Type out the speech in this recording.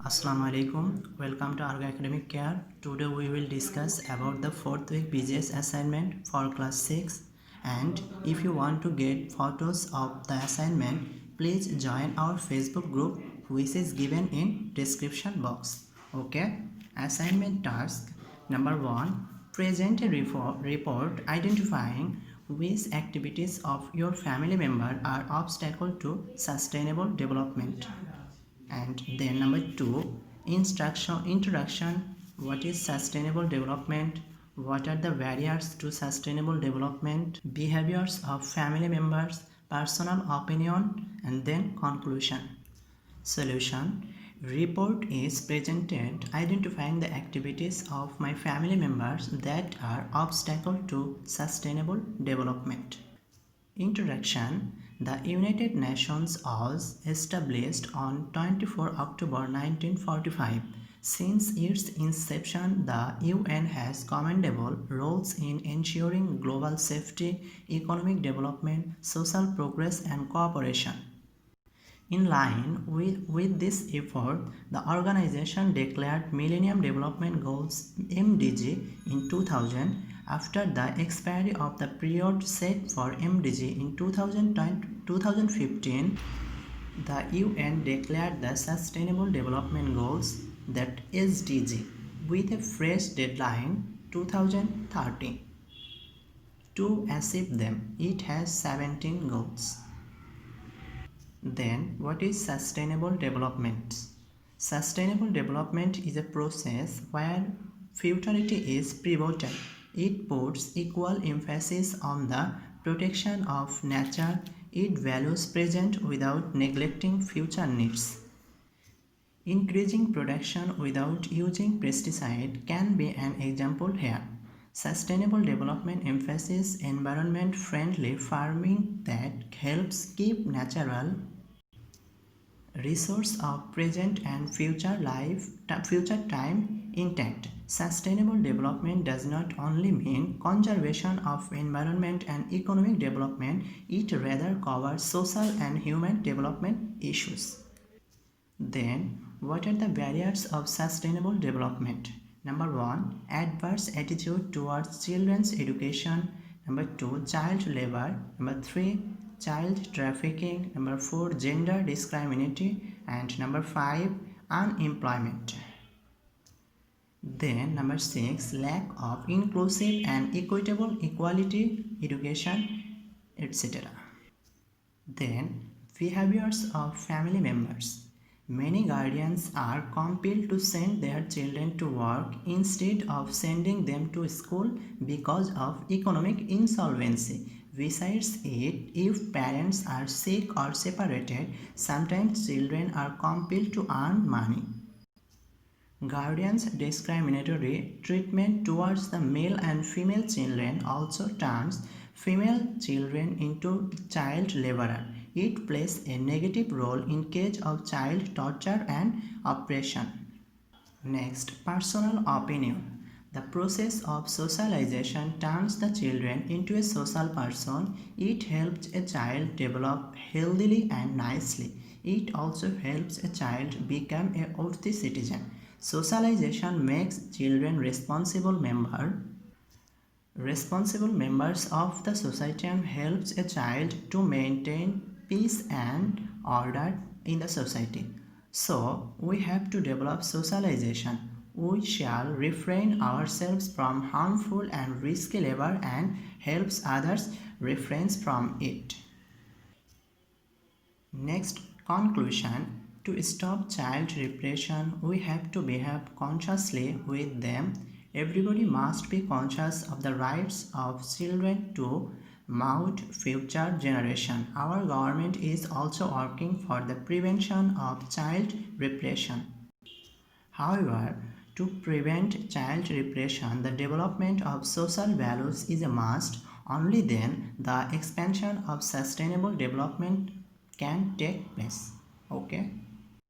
Assalamu alaikum. Welcome to Argo Academic Care. Today we will discuss about the 4th week BGS assignment for class 6, and if you want to get photos of the assignment, please join our Facebook group which is given in description box. Okay. Assignment task number 1. Present a report identifying which activities of your family member are obstacle to sustainable development. And then number 2, introduction. What is sustainable development? What are the barriers to sustainable development? Behaviors of family members, personal opinion, and then conclusion. Solution. Report is presented identifying the activities of my family members that are obstacle to sustainable development. Introduction. The United Nations was established on 24 October 1945. Since its inception, the UN has commendable roles in ensuring global safety, economic development, social progress, and cooperation. In line with this effort, the organization declared Millennium Development Goals (MDG) in 2000. After the expiry of the period set for MDG in 2015, the UN declared the Sustainable Development Goals, that SDG, with a fresh deadline 2030. To achieve them, it has 17 goals. Then, what is sustainable development? Sustainable development is a process where futurity is pivotal. It puts equal emphasis on the protection of nature. It values present without neglecting future needs. Increasing production without using pesticide can be an example here. Sustainable development emphasizes environment-friendly farming that helps keep natural resource of present and future time intact. Sustainable development does not only mean conservation of environment and economic development, it rather covers social and human development issues. Then, what are the barriers of sustainable development? Number 1, adverse attitude towards children's education. Number 2, child labor. Number 3, child trafficking. Number 4, gender discrimination. And number 5, unemployment. Then number 6, lack of inclusive and equitable equality education, etc. Then behaviors of family members. Many guardians are compelled to send their children to work instead of sending them to school because of economic insolvency. Besides it, if parents are sick or separated, sometimes children are compelled to earn money. Guardians' discriminatory treatment towards the male and female children also turns female children into child laborer. It plays a negative role in case of child torture and oppression. Next, personal opinion. The process of socialization turns the children into a social person. It helps a child develop healthily and nicely. It also helps a child become a worthy citizen. Socialization makes children responsible members of the society and helps a child to maintain peace and order in the society. So, we have to develop socialization. We shall refrain ourselves from harmful and risky labor and helps others refrain from it. Next, conclusion. To stop child repression, we have to behave consciously with them. Everybody must be conscious of the rights of children to mount future generation. Our government is also working for the prevention of child repression. However, to prevent child repression, the development of social values is a must. Only then the expansion of sustainable development can take place. Okay.